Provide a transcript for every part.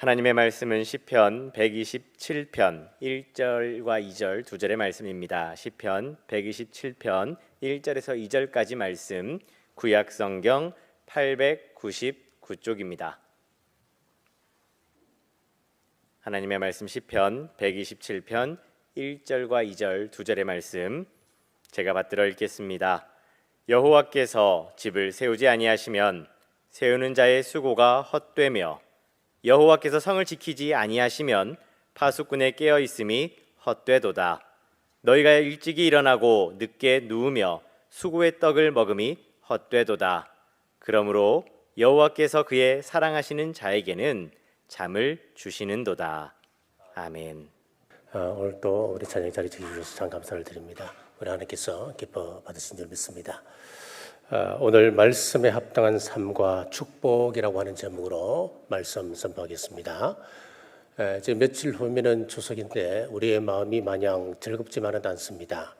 하나님의 말씀은 시편 127편 1절과 2절 두 절의 말씀입니다. 시편 127편 1절에서 2절까지 말씀, 구약 성경 899쪽입니다. 하나님의 말씀 시편 127편 1절과 2절 두 절의 말씀 제가 받들어 읽겠습니다. 여호와께서 집을 세우지 아니하시면 세우는 자의 수고가 헛되며 여호와께서 성을 지키지 아니하시면 파수꾼의 깨어 있음이 헛되도다. 너희가 일찍이 일어나고 늦게 누우며 수고의 떡을 먹음이 헛되도다. 그러므로 여호와께서 그의 사랑하시는 자에게는 잠을 주시는도다. 아멘. 오늘 또 우리 찬양 자리 주셔서 참 감사를 드립니다. 우리 하나님께서 기뻐 받으신 줄 믿습니다. 오늘 말씀에 합당한 삶과 축복이라고 하는 제목으로 말씀 선포하겠습니다. 이제 며칠 후면은 추석인데 우리의 마음이 마냥 즐겁지만은 않습니다.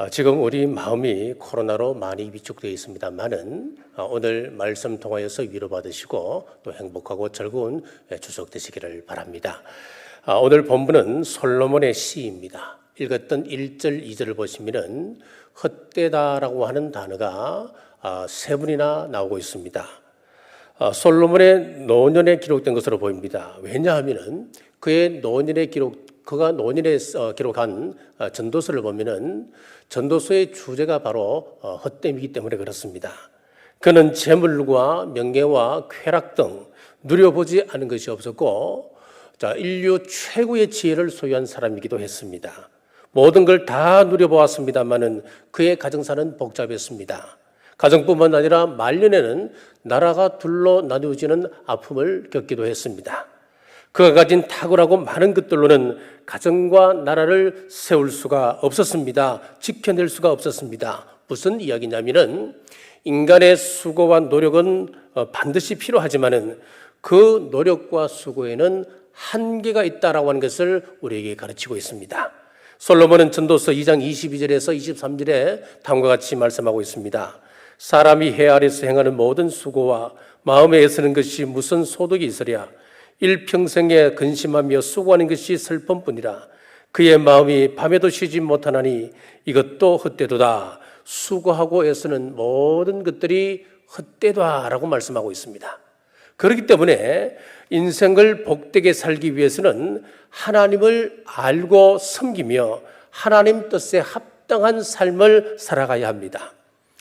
지금 우리 마음이 코로나로 많이 위축되어 있습니다만은 오늘 말씀 통하여서 위로받으시고 또 행복하고 즐거운 추석 되시기를 바랍니다. 오늘 본문은 솔로몬의 시입니다. 읽었던 1절, 2절을 보시면은 헛되다라고 하는 단어가 세 번이나 나오고 있습니다. 솔로몬의 노년에 기록된 것으로 보입니다. 왜냐하면은 그의 노년에 그가 노년에 기록한 전도서를 보면은 전도서의 주제가 바로 헛됨이기 때문에 그렇습니다. 그는 재물과 명예와 쾌락 등 누려보지 않은 것이 없었고, 인류 최고의 지혜를 소유한 사람이기도 했습니다. 모든 걸 다 누려보았습니다마는 그의 가정사는 복잡했습니다. 가정뿐만 아니라 말년에는 나라가 둘로 나누어지는 아픔을 겪기도 했습니다. 그가 가진 탁월하고 많은 것들로는 가정과 나라를 세울 수가 없었습니다. 지켜낼 수가 없었습니다. 무슨 이야기냐면은 인간의 수고와 노력은 반드시 필요하지만은 그 노력과 수고에는 한계가 있다라고 하는 것을 우리에게 가르치고 있습니다. 솔로몬은 전도서 2장 22절에서 23절에 다음과 같이 말씀하고 있습니다. 사람이 해 아래서 행하는 모든 수고와 마음에 애쓰는 것이 무슨 소득이 있으랴. 일평생에 근심하며 수고하는 것이 슬픔뿐이라. 그의 마음이 밤에도 쉬지 못하나니 이것도 헛되도다. 수고하고 애쓰는 모든 것들이 헛되다라고 말씀하고 있습니다. 그렇기 때문에 인생을 복되게 살기 위해서는 하나님을 알고 섬기며 하나님 뜻에 합당한 삶을 살아가야 합니다.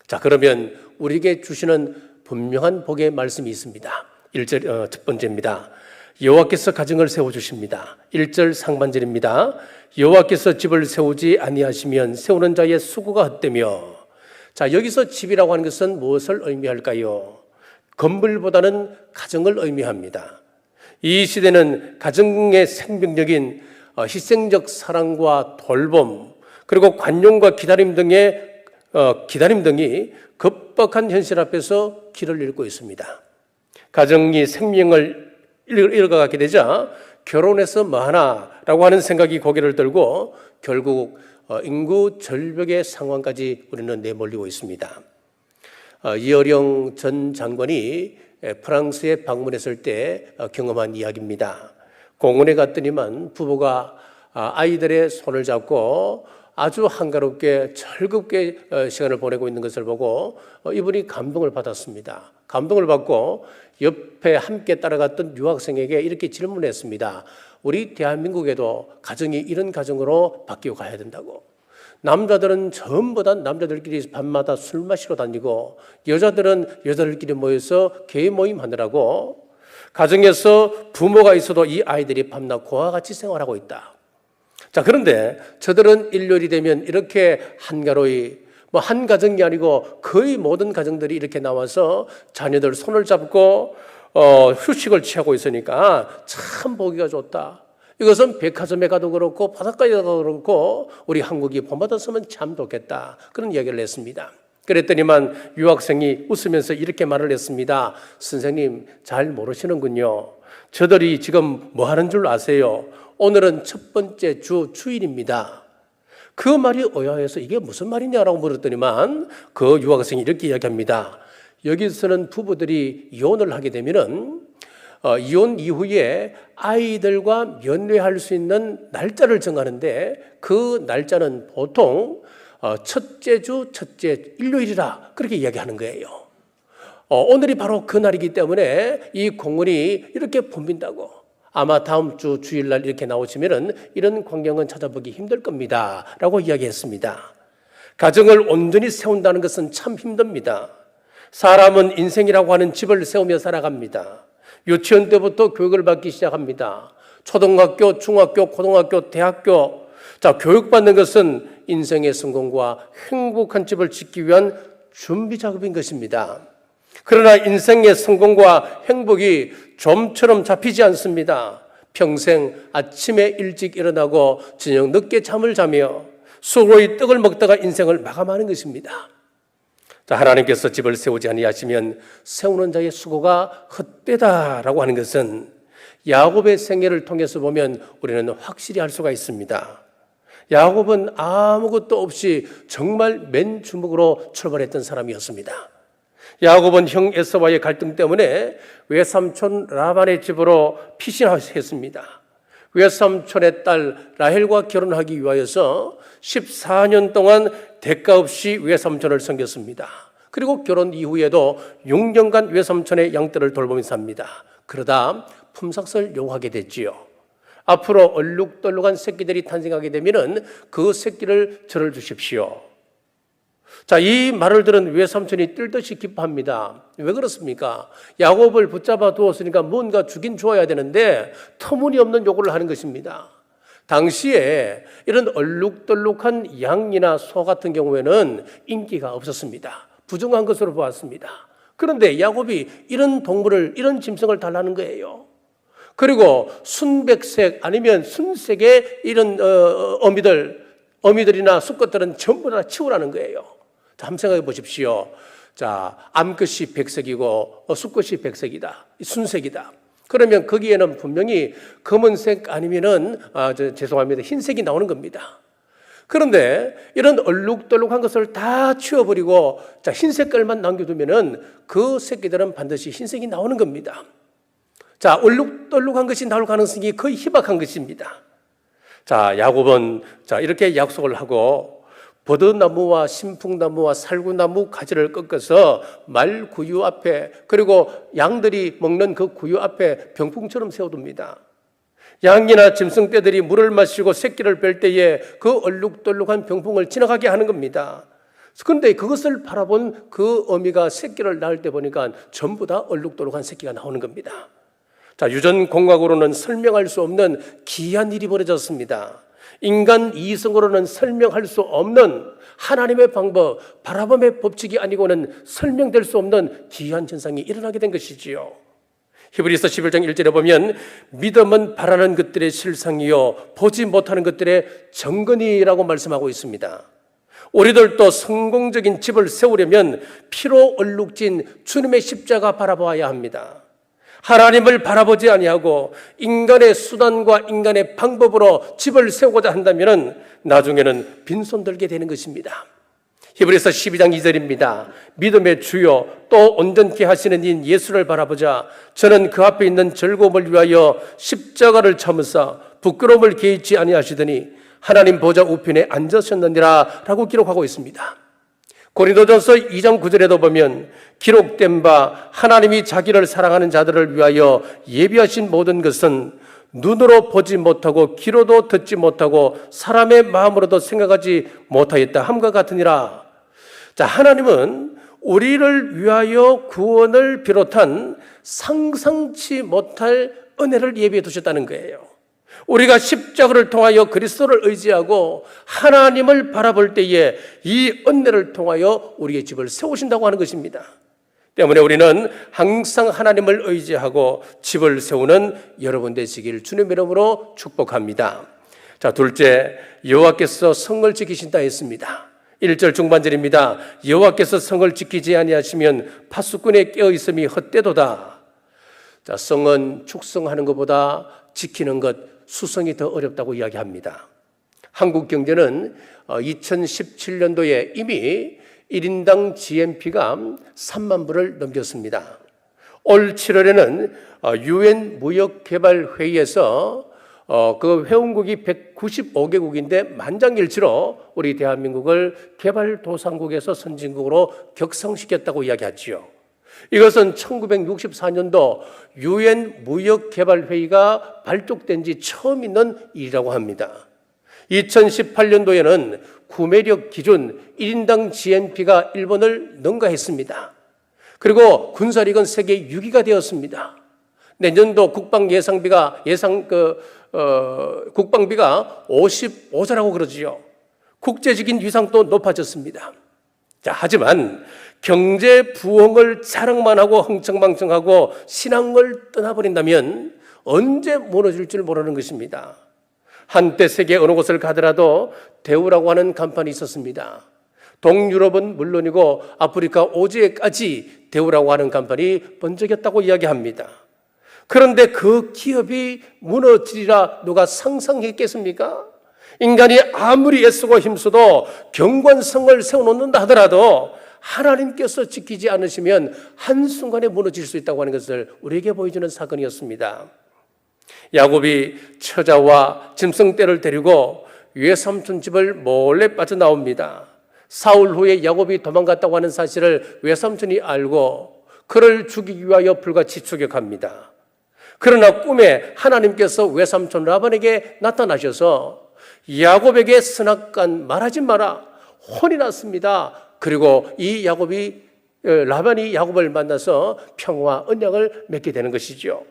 자, 그러면 우리에게 주시는 분명한 복의 말씀이 있습니다. 1절 첫 번째입니다. 여호와께서 가정을 세워주십니다. 1절 상반절입니다. 여호와께서 집을 세우지 아니하시면 세우는 자의 수고가 헛되며. 자, 여기서 집이라고 하는 것은 무엇을 의미할까요? 건물보다는 가정을 의미합니다. 이 시대는 가정의 생명력인 희생적 사랑과 돌봄, 그리고 관용과 기다림 등이 급박한 현실 앞에서 길을 잃고 있습니다. 가정이 생명을 잃어가게 되자 결혼해서 뭐하나라고 하는 생각이 고개를 들고 결국 인구 절벽의 상황까지 우리는 내몰리고 있습니다. 이어령 전 장관이 프랑스에 방문했을 때 경험한 이야기입니다. 공원에 갔더니만 부부가 아이들의 손을 잡고 아주 한가롭게 즐겁게 시간을 보내고 있는 것을 보고 이분이 감동을 받았습니다. 감동을 받고 옆에 함께 따라갔던 유학생에게 이렇게 질문했습니다. 우리 대한민국에도 가정이 이런 가정으로 바뀌어 가야 된다고. 남자들은 전부 다 남자들끼리 밤마다 술 마시러 다니고 여자들은 여자들끼리 모여서 개 모임 하느라고 가정에서 부모가 있어도 이 아이들이 밤낮 고와 같이 생활하고 있다. 자, 그런데 저들은 일요일이 되면 이렇게 한가로이 한 가정이 아니고 거의 모든 가정들이 이렇게 나와서 자녀들 손을 잡고 휴식을 취하고 있으니까 참 보기가 좋다. 이것은 백화점에 가도 그렇고 바닷가에 가도 그렇고 우리 한국이 본받았으면 참 좋겠다. 그런 이야기를 했습니다. 그랬더니만 유학생이 웃으면서 이렇게 말을 했습니다. 선생님, 잘 모르시는군요. 저들이 지금 뭐 하는 줄 아세요? 오늘은 첫 번째 주일입니다. 그 말이 의아해서 이게 무슨 말이냐라고 물었더니만 그 유학생이 이렇게 이야기합니다. 여기서는 부부들이 이혼을 하게 되면은 이혼 이후에 아이들과 면회할 수 있는 날짜를 정하는데 그 날짜는 보통 첫째 주 첫째 일요일이라 그렇게 이야기하는 거예요. 오늘이 바로 그 날이기 때문에 이 공문이 이렇게 붐빈다고. 아마 다음 주 주일날 이렇게 나오시면은 이런 광경은 찾아보기 힘들 겁니다 라고 이야기했습니다. 가정을 온전히 세운다는 것은 참 힘듭니다. 사람은 인생이라고 하는 집을 세우며 살아갑니다. 유치원 때부터 교육을 받기 시작합니다. 초등학교, 중학교, 고등학교, 대학교. 자, 교육받는 것은 인생의 성공과 행복한 집을 짓기 위한 준비 작업인 것입니다. 그러나 인생의 성공과 행복이 좀처럼 잡히지 않습니다. 평생 아침에 일찍 일어나고 저녁 늦게 잠을 자며 수고의 떡을 먹다가 인생을 마감하는 것입니다. 자, 하나님께서 집을 세우지 아니하시면 세우는 자의 수고가 헛되다라고 하는 것은 야곱의 생애를 통해서 보면 우리는 확실히 알 수가 있습니다. 야곱은 아무것도 없이 정말 맨주먹으로 출발했던 사람이었습니다. 야곱은 형 에서와의 갈등 때문에 외삼촌 라반의 집으로 피신했습니다. 외삼촌의 딸 라헬과 결혼하기 위하여서 14년 동안 대가 없이 외삼촌을 섬겼습니다. 그리고 결혼 이후에도 6년간 외삼촌의 양떼를 돌보며 삽니다. 그러다 품삯을 요구하게 됐지요. 앞으로 얼룩덜룩한 새끼들이 탄생하게 되면 그 새끼를 저를 주십시오. 자, 이 말을 들은 외삼촌이 뜰듯이 기뻐합니다. 왜 그렇습니까? 야곱을 붙잡아 두었으니까 뭔가 주긴 줘야 되는데 터무니없는 요구를 하는 것입니다. 당시에 이런 얼룩덜룩한 양이나 소 같은 경우에는 인기가 없었습니다. 부정한 것으로 보았습니다. 그런데 야곱이 이런 동물을, 이런 짐승을 달라는 거예요. 그리고 순백색 아니면 순색의 이런 어미들이나 수컷들은 전부 다 치우라는 거예요. 자, 한번 생각해 보십시오. 자, 암컷이 백색이고 수컷이 백색이다, 순색이다. 그러면 거기에는 분명히 검은색 아니면은 죄송합니다, 흰색이 나오는 겁니다. 그런데 이런 얼룩덜룩한 것을 다 치워버리고 자, 흰색깔만 남겨두면은 그 새끼들은 반드시 흰색이 나오는 겁니다. 자, 얼룩덜룩한 것이 나올 가능성이 거의 희박한 것입니다. 자, 야곱은 자, 이렇게 약속을 하고 버드나무와 신풍나무와 살구나무 가지를 꺾어서 말 구유 앞에, 그리고 양들이 먹는 그 구유 앞에 병풍처럼 세워둡니다. 양이나 짐승떼들이 물을 마시고 새끼를 뺄 때에 그 얼룩덜룩한 병풍을 지나가게 하는 겁니다. 그런데 그것을 바라본 그 어미가 새끼를 낳을 때 보니까 전부 다 얼룩덜룩한 새끼가 나오는 겁니다. 자, 유전공학으로는 설명할 수 없는 기이한 일이 벌어졌습니다. 인간 이성으로는 설명할 수 없는 하나님의 방법, 바라봄의 법칙이 아니고는 설명될 수 없는 기이한 현상이 일어나게 된 것이지요. 히브리서 11장 1절에 보면 믿음은 바라는 것들의 실상이요 보지 못하는 것들의 정근이라고 말씀하고 있습니다. 우리들도 성공적인 집을 세우려면 피로 얼룩진 주님의 십자가 바라보아야 합니다. 하나님을 바라보지 아니하고 인간의 수단과 인간의 방법으로 집을 세우고자 한다면 나중에는 빈손 들게 되는 것입니다. 히브리서 12장 2절입니다. 믿음의 주요 또 온전케 하시는 인 예수를 바라보자. 저는 그 앞에 있는 즐거움을 위하여 십자가를 참으사 부끄러움을 개의치 아니하시더니 하나님 보좌 우편에 앉으셨느니라 라고 기록하고 있습니다. 고린도전서 2장 9절에도 보면 기록된 바 하나님이 자기를 사랑하는 자들을 위하여 예비하신 모든 것은 눈으로 보지 못하고 귀로도 듣지 못하고 사람의 마음으로도 생각하지 못하였다 함과 같으니라. 자, 하나님은 우리를 위하여 구원을 비롯한 상상치 못할 은혜를 예비해 두셨다는 거예요. 우리가 십자가를 통하여 그리스도를 의지하고 하나님을 바라볼 때에 이 은혜를 통하여 우리의 집을 세우신다고 하는 것입니다. 때문에 우리는 항상 하나님을 의지하고 집을 세우는 여러분 되시길 주님의 이름으로 축복합니다. 자, 둘째, 여호와께서 성을 지키신다 했습니다. 1절 중반절입니다. 여호와께서 성을 지키지 아니하시면 파수꾼의 깨어 있음이 헛되도다. 자, 성은 축성하는 것보다 지키는 것, 수성이 더 어렵다고 이야기합니다. 한국경제는 2017년도에 이미 1인당 GNP가 3만 불을 넘겼습니다. 올 7월에는 UN 무역개발회의에서 그 회원국이 195개국인데 만장일치로 우리 대한민국을 개발도상국에서 선진국으로 격상시켰다고 이야기하지요. 이것은 1964년도 UN 무역개발회의가 발족된 지 처음 있는 일이라고 합니다. 2018년도에는 구매력 기준 1인당 GNP가 일본을 능가했습니다. 그리고 군사력은 세계 6위가 되었습니다. 내년도 국방비가 55조라고 그러지요. 국제적인 위상도 높아졌습니다. 자, 하지만 경제 부흥을 자랑만 하고 흥청망청하고 신앙을 떠나버린다면 언제 무너질 줄 모르는 것입니다. 한때 세계 어느 곳을 가더라도 대우라고 하는 간판이 있었습니다. 동유럽은 물론이고 아프리카 오지에까지 대우라고 하는 간판이 번쩍였다고 이야기합니다. 그런데 그 기업이 무너지리라 누가 상상했겠습니까? 인간이 아무리 애쓰고 힘써도 경관성을 세워놓는다 하더라도 하나님께서 지키지 않으시면 한순간에 무너질 수 있다고 하는 것을 우리에게 보여주는 사건이었습니다. 야곱이 처자와 짐승떼를 데리고 외삼촌 집을 몰래 빠져나옵니다. 사흘 후에 야곱이 도망갔다고 하는 사실을 외삼촌이 알고 그를 죽이기 위하여 불같이 추격합니다. 그러나 꿈에 하나님께서 외삼촌 라반에게 나타나셔서 야곱에게 선악간 말하지 마라, 혼이 났습니다. 그리고 이 라반이 야곱을 만나서 평화 언약을 맺게 되는 것이죠.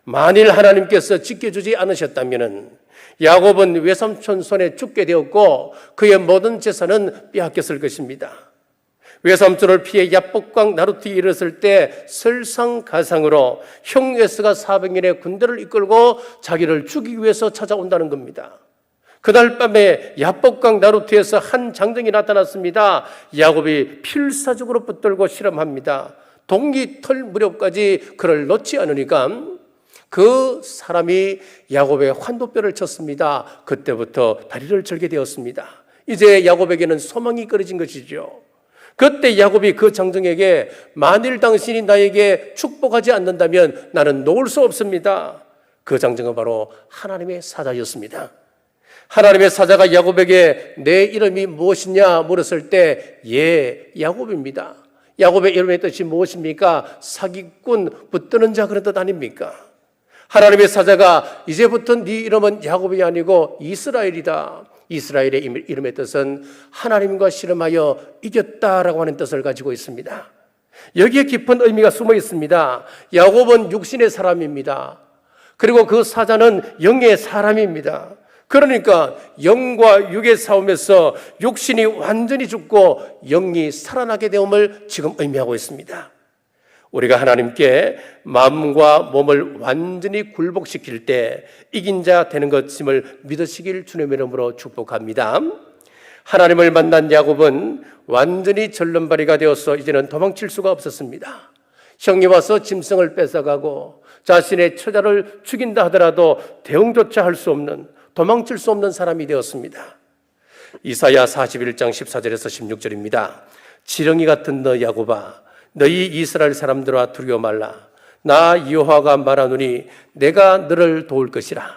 만일 하나님께서 지켜주지 않으셨다면 야곱은 외삼촌 손에 죽게 되었고 그의 모든 재산은 빼앗겼을 것입니다. 외삼촌을 피해 야복강 나루트에 이르렀을 때 설상가상으로 형 에서가 400년의 군대를 이끌고 자기를 죽이기 위해서 찾아온다는 겁니다. 그날 밤에 야복강 나루트에서 한 장정이 나타났습니다. 야곱이 필사적으로 붙들고 실험합니다. 동기털 무렵까지 그를 놓지 않으니까 그 사람이 야곱의 환도뼈를 쳤습니다. 그때부터 다리를 절게 되었습니다. 이제 야곱에게는 소망이 끊어진 것이죠. 그때 야곱이 그 장정에게 만일 당신이 나에게 축복하지 않는다면 나는 놓을 수 없습니다. 그 장정은 바로 하나님의 사자였습니다. 하나님의 사자가 야곱에게 내 이름이 무엇이냐 물었을 때 야곱입니다. 야곱의 이름의 뜻이 무엇입니까? 사기꾼, 붙드는 자 그런 뜻 아닙니까? 하나님의 사자가 이제부터 네 이름은 야곱이 아니고 이스라엘이다. 이스라엘의 이름의 뜻은 하나님과 씨름하여 이겼다라고 하는 뜻을 가지고 있습니다. 여기에 깊은 의미가 숨어 있습니다. 야곱은 육신의 사람입니다. 그리고 그 사자는 영의 사람입니다. 그러니까 영과 육의 싸움에서 육신이 완전히 죽고 영이 살아나게 되음을 지금 의미하고 있습니다. 우리가 하나님께 마음과 몸을 완전히 굴복시킬 때 이긴 자 되는 것임을 믿으시길 주님의 이름으로 축복합니다. 하나님을 만난 야곱은 완전히 절름발이가 되어서 이제는 도망칠 수가 없었습니다. 형이 와서 짐승을 뺏어가고 자신의 처자를 죽인다 하더라도 대응조차 할 수 없는, 도망칠 수 없는 사람이 되었습니다. 이사야 41장 14절에서 16절입니다. 지렁이 같은 너 야곱아, 너희 이스라엘 사람들아 두려워 말라. 나 여호와가 말하노니 내가 너를 도울 것이라.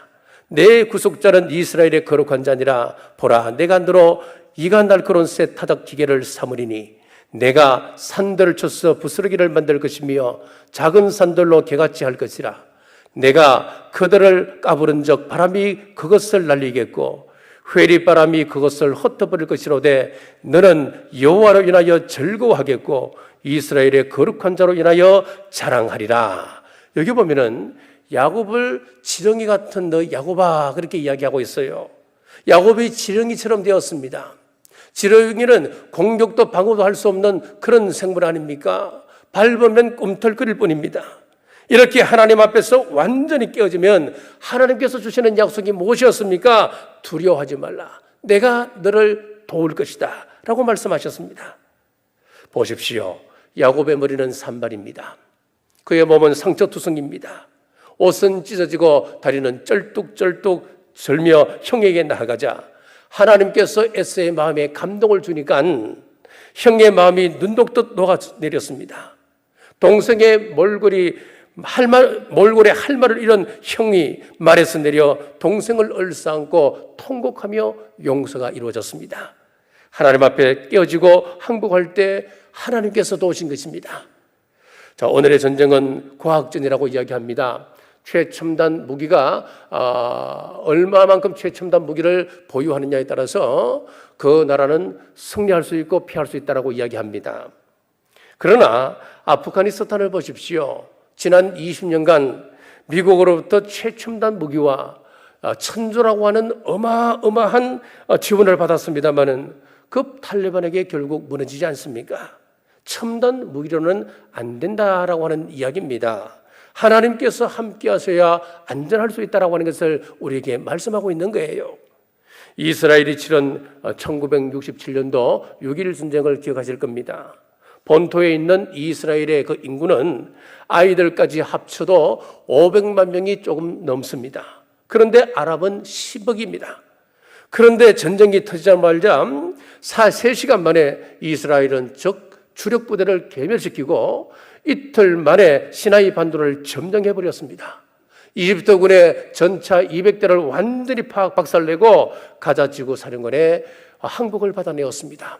내 구속자는 이스라엘의 거룩한 자니라. 보라, 내가 너로 이가 날카로운 새 타작 기계를 삼으리니 내가 산들을 쳐서 부스러기를 만들 것이며 작은 산들로 개같이 할 것이라. 내가 그들을 까부른 적 바람이 그것을 날리겠고 회리바람이 그것을 흩어버릴 것이로되 너는 여호와로 인하여 즐거워하겠고 이스라엘의 거룩한 자로 인하여 자랑하리라. 여기 보면은 야곱을 지렁이 같은 너 야곱아 그렇게 이야기하고 있어요. 야곱이 지렁이처럼 되었습니다. 지렁이는 공격도 방어도 할 수 없는 그런 생물 아닙니까? 밟으면 꿈틀거릴 뿐입니다. 이렇게 하나님 앞에서 완전히 깨어지면 하나님께서 주시는 약속이 무엇이었습니까? 두려워하지 말라. 내가 너를 도울 것이다 라고 말씀하셨습니다. 보십시오. 야곱의 머리는 산발입니다. 그의 몸은 상처투성입니다. 옷은 찢어지고 다리는 쩔뚝쩔뚝 절며 형에게 나아가자 하나님께서 에서의 마음에 감동을 주니까 형의 마음이 눈 녹듯 녹아내렸습니다. 동생의 몰골에 할 말을 잃은 형이 말에서 내려 동생을 얼싸안고 통곡하며 용서가 이루어졌습니다. 하나님 앞에 깨어지고 항복할 때 하나님께서 도우신 것입니다. 자, 오늘의 전쟁은 과학전이라고 이야기합니다. 최첨단 무기가 얼마만큼 최첨단 무기를 보유하느냐에 따라서 그 나라는 승리할 수 있고 피할 수 있다고 이야기합니다. 그러나 아프가니스탄을 보십시오. 지난 20년간 미국으로부터 최첨단 무기와 천조라고 하는 어마어마한 지원을 받았습니다마는 그 탈레반에게 결국 무너지지 않습니까? 첨단 무기로는 안 된다라고 하는 이야기입니다. 하나님께서 함께 하셔야 안전할 수 있다라고 하는 것을 우리에게 말씀하고 있는 거예요. 이스라엘이 치른 1967년도 6.1 전쟁을 기억하실 겁니다. 본토에 있는 이스라엘의 그 인구는 아이들까지 합쳐도 500만 명이 조금 넘습니다. 그런데 아랍은 10억입니다. 그런데 전쟁이 터지자마자 3시간 만에 이스라엘은 적 주력 부대를 괴멸시키고 이틀 만에 시나이 반도를 점령해버렸습니다. 이집트군의 전차 200대를 완전히 박살내고 가자 지구 사령관의 항복을 받아내었습니다.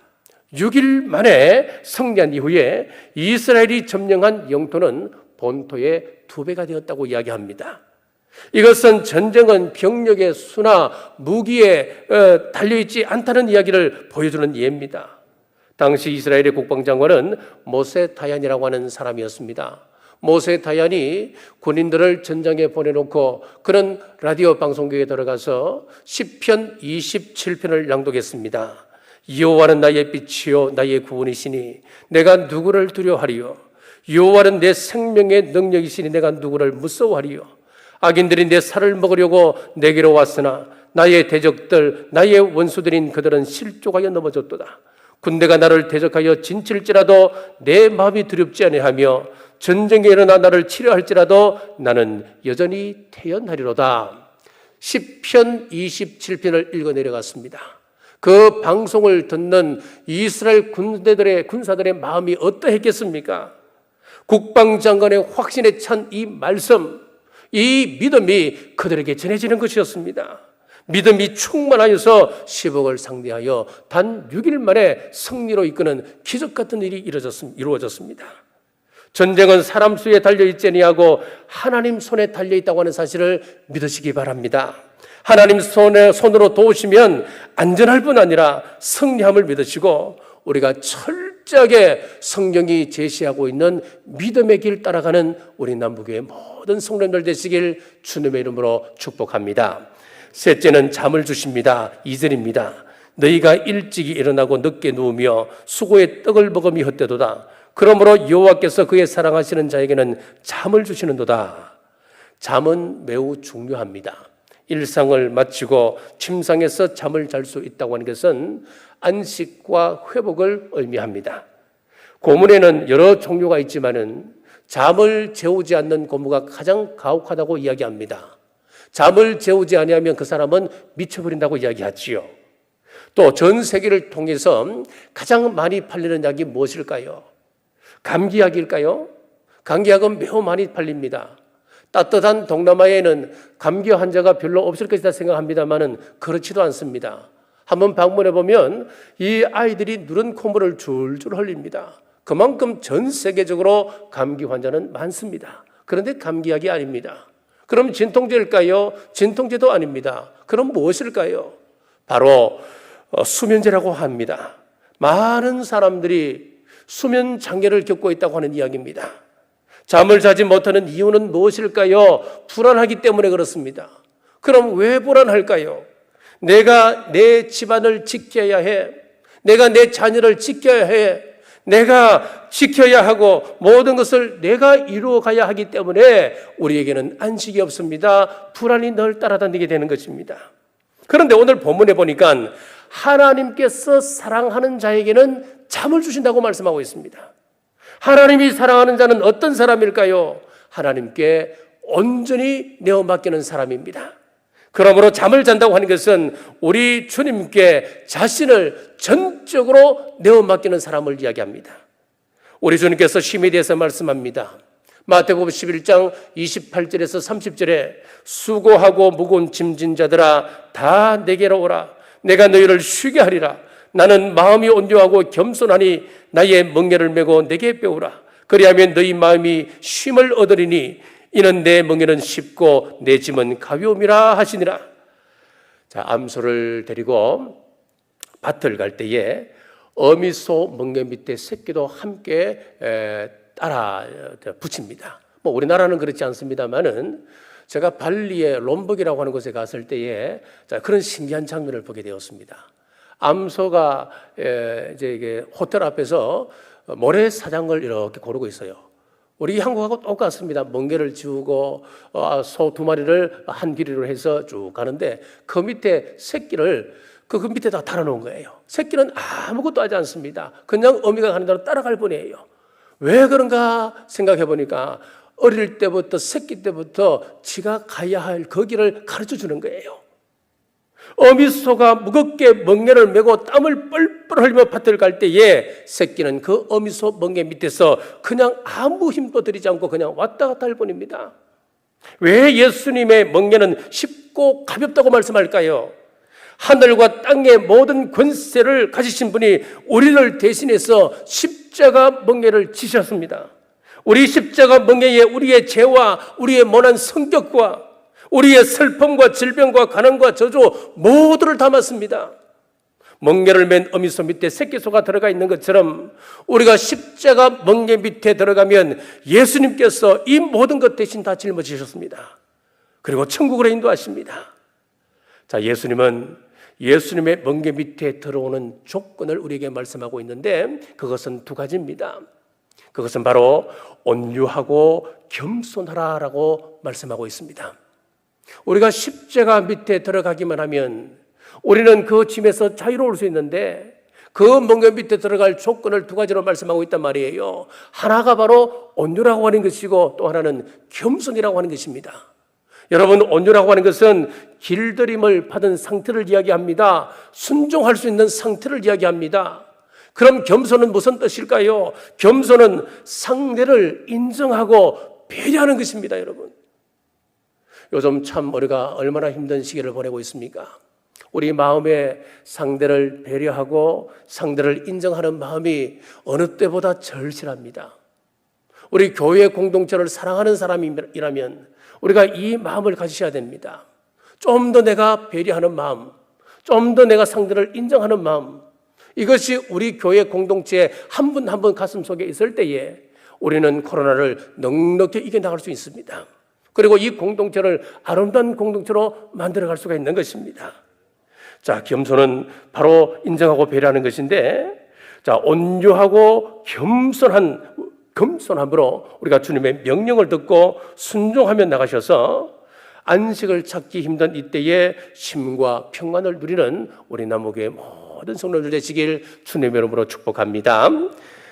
6일 만에 승리한 이후에 이스라엘이 점령한 영토는 본토의 2배가 되었다고 이야기합니다. 이것은 전쟁은 병력의 수나 무기에 달려있지 않다는 이야기를 보여주는 예입니다. 당시 이스라엘의 국방장관은 모세 다얀이라고 하는 사람이었습니다. 모세 다얀이 군인들을 전장에 보내놓고 그런 라디오 방송국에 들어가서 시편 27편을 낭독했습니다. 여호와는 나의 빛이요 나의 구원이시니 내가 누구를 두려워하리요. 여호와는 내 생명의 능력이시니 내가 누구를 무서워하리요. 악인들이 내 살을 먹으려고 내게로 왔으나 나의 대적들 나의 원수들인 그들은 실족하여 넘어졌도다. 군대가 나를 대적하여 진칠지라도 내 마음이 두렵지 아니하며 전쟁에 일어나 나를 치료할지라도 나는 여전히 태연하리로다. 시편 27편을 읽어 내려갔습니다. 그 방송을 듣는 이스라엘 군사들의 마음이 어떠했겠습니까? 국방장관의 확신에 찬 이 말씀, 이 믿음이 그들에게 전해지는 것이었습니다. 믿음이 충만하여서 10억을 상대하여 단 6일 만에 승리로 이끄는 기적 같은 일이 이루어졌습니다. 전쟁은 사람 수에 달려있지 아니하고 하나님 손에 달려있다고 하는 사실을 믿으시기 바랍니다. 하나님 손으로 도우시면 안전할 뿐 아니라 승리함을 믿으시고 우리가 철저하게 성경이 제시하고 있는 믿음의 길 따라가는 우리 남북의 모든 성도님들 되시길 주님의 이름으로 축복합니다. 셋째는 잠을 주십니다. 2절입니다. 너희가 일찍이 일어나고 늦게 누우며 수고의 떡을 먹음이 헛되도다. 그러므로 여호와께서 그의 사랑하시는 자에게는 잠을 주시는도다. 잠은 매우 중요합니다. 일상을 마치고 침상에서 잠을 잘 수 있다고 하는 것은 안식과 회복을 의미합니다. 고문에는 여러 종류가 있지만은 잠을 재우지 않는 고문가 가장 가혹하다고 이야기합니다. 잠을 재우지 아니하면 그 사람은 미쳐버린다고 이야기하지요. 또 전 세계를 통해서 가장 많이 팔리는 약이 무엇일까요? 감기약일까요? 감기약은 매우 많이 팔립니다. 따뜻한 동남아에는 감기 환자가 별로 없을 것이다 생각합니다만은 그렇지도 않습니다. 한번 방문해 보면 이 아이들이 누런 콧물을 줄줄 흘립니다. 그만큼 전 세계적으로 감기 환자는 많습니다. 그런데 감기약이 아닙니다. 그럼 진통제일까요? 진통제도 아닙니다. 그럼 무엇일까요? 바로 수면제라고 합니다. 많은 사람들이 수면 장애를 겪고 있다고 하는 이야기입니다. 잠을 자지 못하는 이유는 무엇일까요? 불안하기 때문에 그렇습니다. 그럼 왜 불안할까요? 내가 내 집안을 지켜야 해. 내가 내 자녀를 지켜야 해. 내가 지켜야 하고 모든 것을 내가 이루어가야 하기 때문에 우리에게는 안식이 없습니다. 불안이 늘 따라다니게 되는 것입니다. 그런데 오늘 본문에 보니까 하나님께서 사랑하는 자에게는 잠을 주신다고 말씀하고 있습니다. 하나님이 사랑하는 자는 어떤 사람일까요? 하나님께 온전히 내어 맡기는 사람입니다. 그러므로 잠을 잔다고 하는 것은 우리 주님께 자신을 전적으로 내어 맡기는 사람을 이야기합니다. 우리 주님께서 쉼에 대해서 말씀합니다. 마태복음 11장 28절에서 30절에 수고하고 무거운 짐진 자들아 다 내게로 오라. 내가 너희를 쉬게 하리라. 나는 마음이 온유하고 겸손하니 나의 멍에를 메고 내게 배우라. 그리하면 너희 마음이 쉼을 얻으리니 이는 내 멍에는 쉽고 내 짐은 가벼움이라 하시니라. 자, 암소를 데리고 밭을 갈 때에 어미소 멍에 밑에 새끼도 함께 따라 붙입니다. 뭐 우리나라는 그렇지 않습니다만은 제가 발리의 롬벅이라고 하는 곳에 갔을 때에 그런 신기한 장면을 보게 되었습니다. 암소가 이제 이게 호텔 앞에서 모래사장을 이렇게 고르고 있어요. 우리 한국하고 똑같습니다. 멍게를 지우고 소 두 마리를 한 길이로 해서 쭉 가는데 그 밑에 새끼를 그 밑에다 달아놓은 거예요. 새끼는 아무것도 하지 않습니다. 그냥 어미가 가는 대로 따라갈 뿐이에요. 왜 그런가 생각해 보니까 어릴 때부터 새끼 때부터 지가 가야 할 그 길을 가르쳐 주는 거예요. 어미소가 무겁게 멍게를 메고 땀을 뻘뻘 흘리며 밭을 갈 때에 새끼는 그 어미소 멍게 밑에서 그냥 아무 힘도 들이지 않고 그냥 왔다 갔다 할 뿐입니다. 왜 예수님의 멍게는 쉽고 가볍다고 말씀할까요? 하늘과 땅의 모든 권세를 가지신 분이 우리를 대신해서 십자가 멍에를 지셨습니다. 우리 십자가 멍에에 우리의 죄와 우리의 모난 성격과 우리의 슬픔과 질병과 가난과 저주 모두를 담았습니다. 멍에를 맨 어미소 밑에 새끼소가 들어가 있는 것처럼 우리가 십자가 멍에 밑에 들어가면 예수님께서 이 모든 것 대신 다 짊어지셨습니다. 그리고 천국으로 인도하십니다. 자, 예수님의 멍게 밑에 들어오는 조건을 우리에게 말씀하고 있는데 그것은 두 가지입니다. 그것은 바로 온유하고 겸손하라라고 말씀하고 있습니다. 우리가 십자가 밑에 들어가기만 하면 우리는 그 짐에서 자유로울 수 있는데 그 멍게 밑에 들어갈 조건을 두 가지로 말씀하고 있단 말이에요. 하나가 바로 온유라고 하는 것이고 또 하나는 겸손이라고 하는 것입니다. 여러분, 온유라고 하는 것은 길들임을 받은 상태를 이야기합니다. 순종할 수 있는 상태를 이야기합니다. 그럼 겸손은 무슨 뜻일까요? 겸손은 상대를 인정하고 배려하는 것입니다, 여러분. 요즘 참 우리가 얼마나 힘든 시기를 보내고 있습니까? 우리 마음에 상대를 배려하고 상대를 인정하는 마음이 어느 때보다 절실합니다. 우리 교회 공동체를 사랑하는 사람이라면 우리가 이 마음을 가지셔야 됩니다. 좀 더 내가 배려하는 마음, 좀 더 내가 상대를 인정하는 마음, 이것이 우리 교회 공동체의 한 분 한 분 가슴 속에 있을 때에 우리는 코로나를 넉넉히 이겨나갈 수 있습니다. 그리고 이 공동체를 아름다운 공동체로 만들어갈 수가 있는 것입니다. 자, 겸손은 바로 인정하고 배려하는 것인데, 자, 온유하고 겸손함으로 우리가 주님의 명령을 듣고 순종하며 나가셔서 안식을 찾기 힘든 이때에 쉼과 평안을 누리는 우리 남목의 모든 성도들 되시길 주님의 이름으로 축복합니다.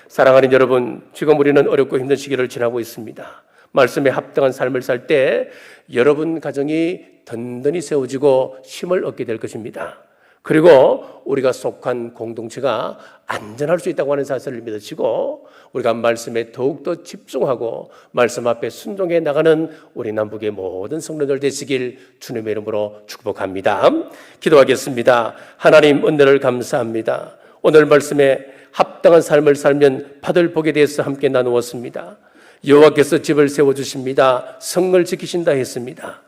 사랑하는 여러분, 지금 우리는 어렵고 힘든 시기를 지나고 있습니다. 말씀에 합당한 삶을 살 때 여러분 가정이 든든히 세워지고 힘을 얻게 될 것입니다. 그리고 우리가 속한 공동체가 안전할 수 있다고 하는 사실을 믿으시고 우리가 말씀에 더욱더 집중하고 말씀 앞에 순종해 나가는 우리 남북의 모든 성도들 되시길 주님의 이름으로 축복합니다. 기도하겠습니다. 하나님, 은혜를 감사합니다. 오늘 말씀에 합당한 삶을 살면 받을 복에 대해서 함께 나누었습니다. 여호와께서 집을 세워주십니다. 성을 지키신다 했습니다.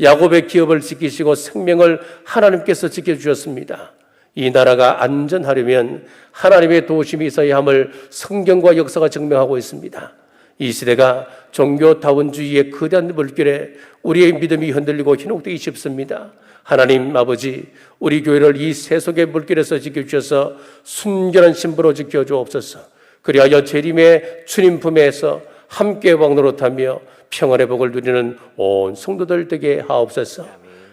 야곱의 기업을 지키시고 생명을 하나님께서 지켜주셨습니다. 이 나라가 안전하려면 하나님의 도우심이 있어야 함을 성경과 역사가 증명하고 있습니다. 이 시대가 종교다원주의의 거대한 물결에 우리의 믿음이 흔들리고 현혹되기 쉽습니다. 하나님 아버지, 우리 교회를 이 세속의 물결에서 지켜주셔서 순결한 신부로 지켜주옵소서. 그리하여 재림의 주님 품에서 함께 왕노릇하며 평안의 복을 누리는 온 성도들 되게 하옵소서.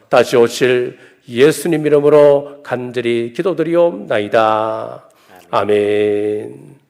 다시 오실 예수님 이름으로 간절히 기도드리옵나이다. 아멘.